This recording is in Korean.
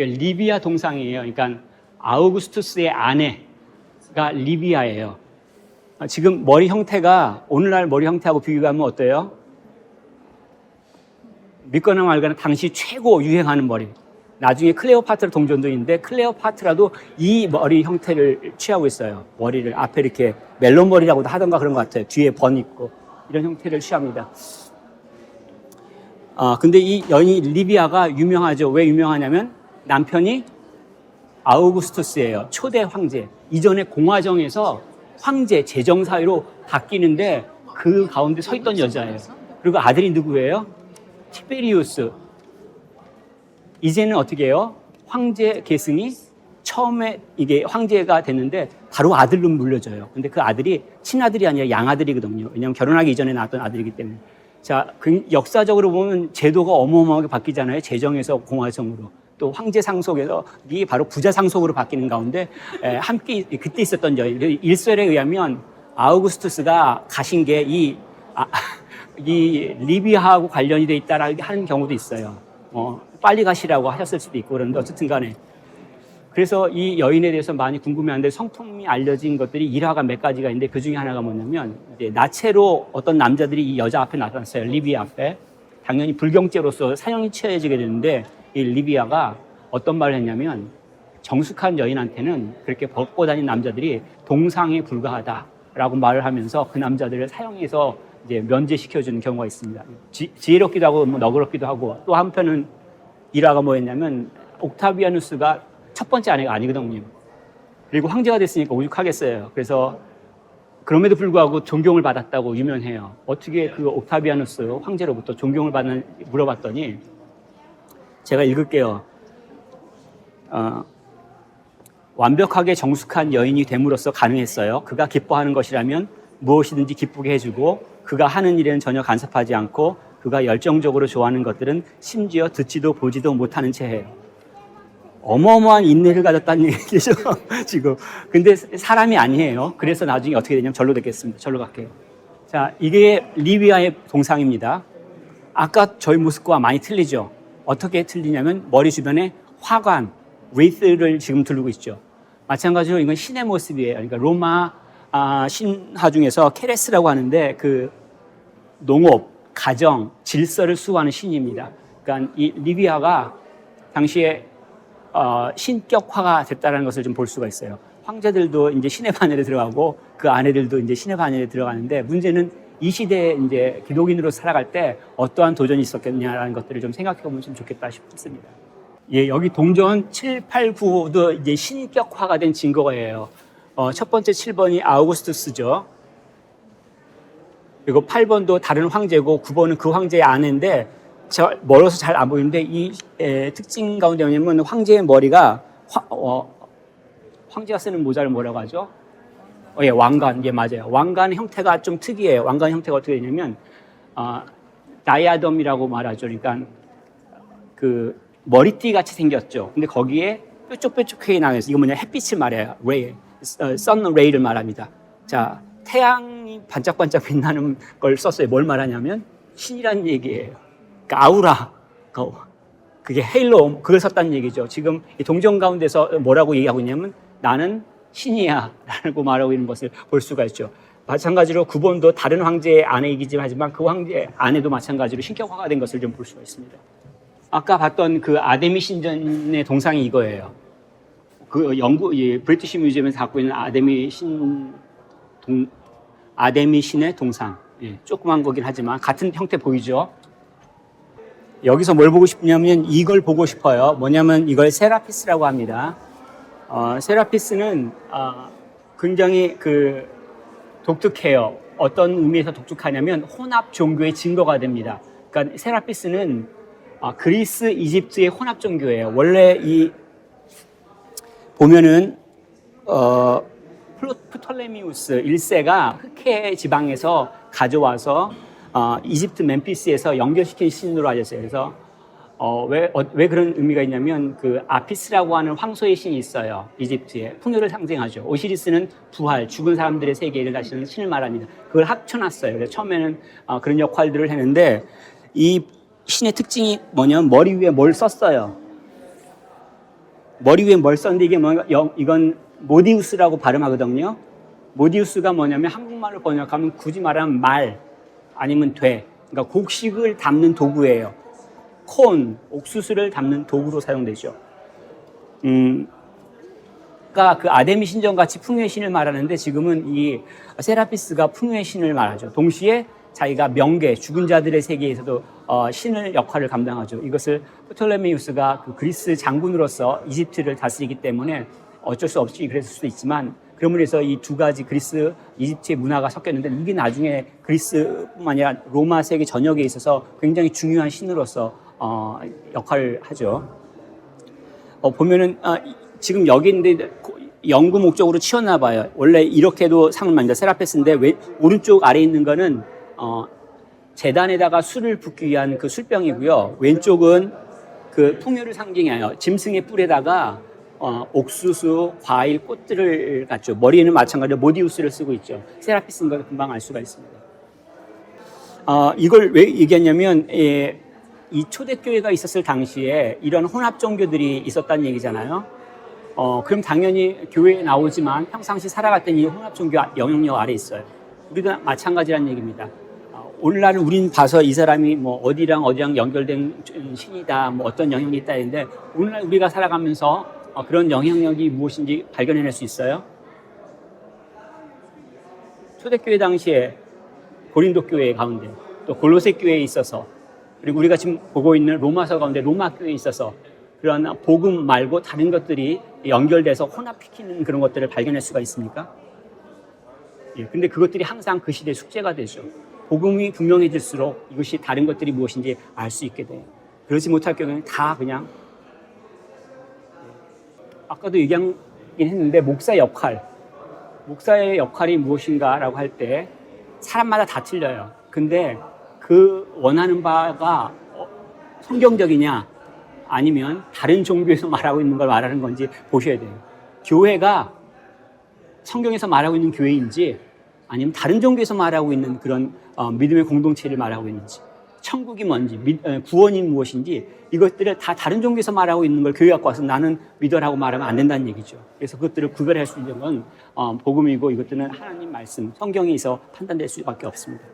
리비아 동상이에요. 그러니까 아우구스투스의 아내가 리비아예요. 지금 머리 형태가 오늘날 머리 형태하고 비교하면 어때요? 믿거나 말거나 당시 최고 유행하는 머리. 나중에 클레오파트라 동전도 있는데 클레오파트라도 이 머리 형태를 취하고 있어요. 머리를 앞에 이렇게 멜론 머리라고도 하던가 그런 것 같아요. 뒤에 번 있고 이런 형태를 취합니다. 근데 이 여인이 리비아가 유명하죠. 왜 유명하냐면 남편이 아우구스투스예요. 초대 황제. 이전에 공화정에서 황제, 제정사회로 바뀌는데 그 가운데 서 있던 여자예요. 그리고 아들이 누구예요? 티베리우스. 이제는 어떻게 해요? 황제 계승이 처음에 이게 황제가 됐는데 바로 아들로 물려져요. 근데 그 아들이 친아들이 아니라 양아들이거든요. 왜냐하면 결혼하기 이전에 낳았던 아들이기 때문에. 자, 역사적으로 보면 제도가 어마어마하게 바뀌잖아요. 제정에서 공화정으로. 또 황제 상속에서 이게 바로 부자 상속으로 바뀌는 가운데 함께 그때 있었던 여인. 일설에 의하면 아우구스투스가 가신 게 이 리비아하고 관련이 돼 있다라고 하는 경우도 있어요. 빨리 가시라고 하셨을 수도 있고 그런데 어쨌든 간에. 그래서 이 여인에 대해서 많이 궁금해하는데 성품이 알려진 것들이 일화가 몇 가지가 있는데 그 중에 하나가 뭐냐면 이제 나체로 어떤 남자들이 이 여자 앞에 나타났어요. 리비아 앞에. 당연히 불경죄로서 사형이 취해지게 되는데 이 리비아가 어떤 말을 했냐면 정숙한 여인한테는 그렇게 벗고 다니는 남자들이 동상에 불과하다라고 말을 하면서 그 남자들을 사형에서 이제 면제시켜주는 경우가 있습니다. 지혜롭기도 하고 너그럽기도 하고 또 한편은 일화가 뭐였냐면 옥타비아누스가 첫 번째 아내가 아니거든요. 그리고 황제가 됐으니까 오죽하겠어요. 그래서 그럼에도 불구하고 존경을 받았다고 유명해요. 어떻게 그 옥타비아누스 황제로부터 존경을 받는 물어봤더니 제가 읽을게요. 완벽하게 정숙한 여인이 됨으로써 가능했어요. 그가 기뻐하는 것이라면 무엇이든지 기쁘게 해주고 그가 하는 일에는 전혀 간섭하지 않고 그가 열정적으로 좋아하는 것들은 심지어 듣지도 보지도 못하는 채 해요. 어마어마한 인내를 가졌다는 얘기죠, 지금. 근데 사람이 아니에요. 그래서 나중에 어떻게 되냐면 절로 됐겠습니다. 절로 갈게요. 자, 이게 리비아의 동상입니다. 아까 저희 모습과 많이 틀리죠? 어떻게 틀리냐면 머리 주변에 화관, 리스를 지금 두르고 있죠. 마찬가지로 이건 신의 모습이에요. 그러니까 로마 신화 중에서 케레스라고 하는데 그 농업, 가정, 질서를 수호하는 신입니다. 그러니까 이 리비아가 당시에 신격화가 됐다는 것을 좀 볼 수가 있어요. 황제들도 이제 신의 반열에 들어가고 그 아내들도 이제 신의 반열에 들어가는데 문제는 이 시대에 이제 기독인으로 살아갈 때 어떠한 도전이 있었겠냐라는 것들을 좀 생각해 보면 좀 좋겠다 싶습니다. 예, 여기 동전 7, 8, 9도 이제 신격화가 된 증거예요. 첫 번째 7번이 아우구스투스죠. 그리고 8번도 다른 황제고 9번은 그 황제의 아내인데 멀어서 잘 안 보이는데 이 특징 가운데 뭐냐면 황제의 머리가 황제가 쓰는 모자를 뭐라고 하죠? 예, 왕관. 예, 맞아요. 왕관 형태가 좀 특이해요. 왕관 형태가 어떻게 되냐면 다이아덤이라고 말하죠. 그러니까 그 머리띠 같이 생겼죠. 근데 거기에 뾰족뾰족하게 나와서 이거 뭐냐 햇빛을 말해요. 레이, 선 레이를 말합니다. 자, 태양이 반짝반짝 빛나는 걸 썼어요. 뭘 말하냐면 신이라는 얘기예요. 그러니까 아우라, 그게 헤일로, 그걸 썼다는 얘기죠. 지금 이 동전 가운데서 뭐라고 얘기하고 있냐면 나는 신이야 라고 말하고 있는 것을 볼 수가 있죠. 마찬가지로 9번도 다른 황제의 아내이기도 하지만 그 황제의 아내도 마찬가지로 신격화가 된 것을 좀 볼 수가 있습니다. 아까 봤던 그 아데미 신전의 동상이 이거예요. 그 브리티시 뮤지엄에서 갖고 있는 아데미 신의 동상. 예, 조그만 거긴 하지만 같은 형태 보이죠? 여기서 뭘 보고 싶냐면 이걸 보고 싶어요. 뭐냐면 이걸 세라피스라고 합니다. 세라피스는 굉장히 독특해요. 어떤 의미에서 독특하냐면 혼합 종교의 증거가 됩니다. 그러니까 세라피스는 그리스, 이집트의 혼합 종교예요. 원래 보면은 프톨레미우스 1세가 흑해 지방에서 가져와서 이집트 멤피스에서 연결시킨 신으로 알려져요. 그래서 왜 그런 의미가 있냐면 그 아피스라고 하는 황소의 신이 있어요. 이집트에 풍요를 상징하죠. 오시리스는 부활, 죽은 사람들의 세계를 다시는 신을 말합니다. 그걸 합쳐놨어요. 그래서 처음에는 그런 역할들을 했는데 이 신의 특징이 뭐냐면 머리 위에 뭘 썼어요. 머리 위에 뭘 썼는데 이게 뭔가 이건 모디우스라고 발음하거든요. 모디우스가 뭐냐면 한국말로 번역하면 굳이 말하면 말 아니면 돼. 그러니까 곡식을 담는 도구예요. 콘, 옥수수를 담는 도구로 사용되죠. 그러니까 그 아데미 신전 같이 풍요의 신을 말하는데 지금은 이 세라피스가 풍요의 신을 말하죠. 동시에 자기가 명계, 죽은 자들의 세계에서도 신을 역할을 감당하죠. 이것을 프톨레메이우스가 그 그리스 장군으로서 이집트를 다스리기 때문에 어쩔 수 없이 그랬을 수도 있지만 그러므로 해서 이 두 가지 그리스, 이집트의 문화가 섞였는데 이게 나중에 그리스뿐만 아니라 로마 세계 전역에 있어서 굉장히 중요한 신으로서 역할을 하죠. 보면은 지금 여기 있는데 연구 목적으로 치웠나 봐요. 원래 이렇게도 상을 만든다. 세라피스인데 오른쪽 아래에 있는 거는 제단에다가 술을 붓기 위한 그 술병이고요. 왼쪽은 그 풍요를 상징해요. 짐승의 뿔에다가 옥수수, 과일, 꽃들을 갖죠. 머리에는 마찬가지로 모디우스를 쓰고 있죠. 세라피스인 걸 금방 알 수가 있습니다. 이걸 왜 얘기하냐면 이 초대교회가 있었을 당시에 이런 혼합 종교들이 있었다는 얘기잖아요. 그럼 당연히 교회에 나오지만 평상시 살아갈 때는 이 혼합 종교 영향력 아래 있어요. 우리도 마찬가지라는 얘기입니다. 오늘날 우린 봐서 이 사람이 뭐 어디랑 연결된 신이다, 뭐 어떤 영향이 있다 했는데 오늘날 우리가 살아가면서 그런 영향력이 무엇인지 발견해낼 수 있어요. 초대교회 당시에 고린도 교회 가운데 또 골로새 교회에 있어서 그리고 우리가 지금 보고 있는 로마서 가운데 로마 교회에 있어서 그런 복음 말고 다른 것들이 연결돼서 혼합시키는 그런 것들을 발견할 수가 있습니까? 근데 그것들이 항상 그 시대의 숙제가 되죠. 복음이 분명해질수록 이것이 다른 것들이 무엇인지 알 수 있게 돼요. 그러지 못할 경우에는 다 그냥 아까도 얘기하긴 했는데 목사의 역할이 무엇인가라고 할 때 사람마다 다 틀려요. 근데 그 원하는 바가 성경적이냐 아니면 다른 종교에서 말하고 있는 걸 말하는 건지 보셔야 돼요. 교회가 성경에서 말하고 있는 교회인지 아니면 다른 종교에서 말하고 있는 그런 믿음의 공동체를 말하고 있는지, 천국이 뭔지, 구원이 무엇인지 이것들을 다 다른 종교에서 말하고 있는 걸 교회 갖고 와서 나는 믿어라고 말하면 안 된다는 얘기죠. 그래서 그것들을 구별할 수 있는 건 복음이고 이것들은 하나님 말씀, 성경에서 판단될 수밖에 없습니다.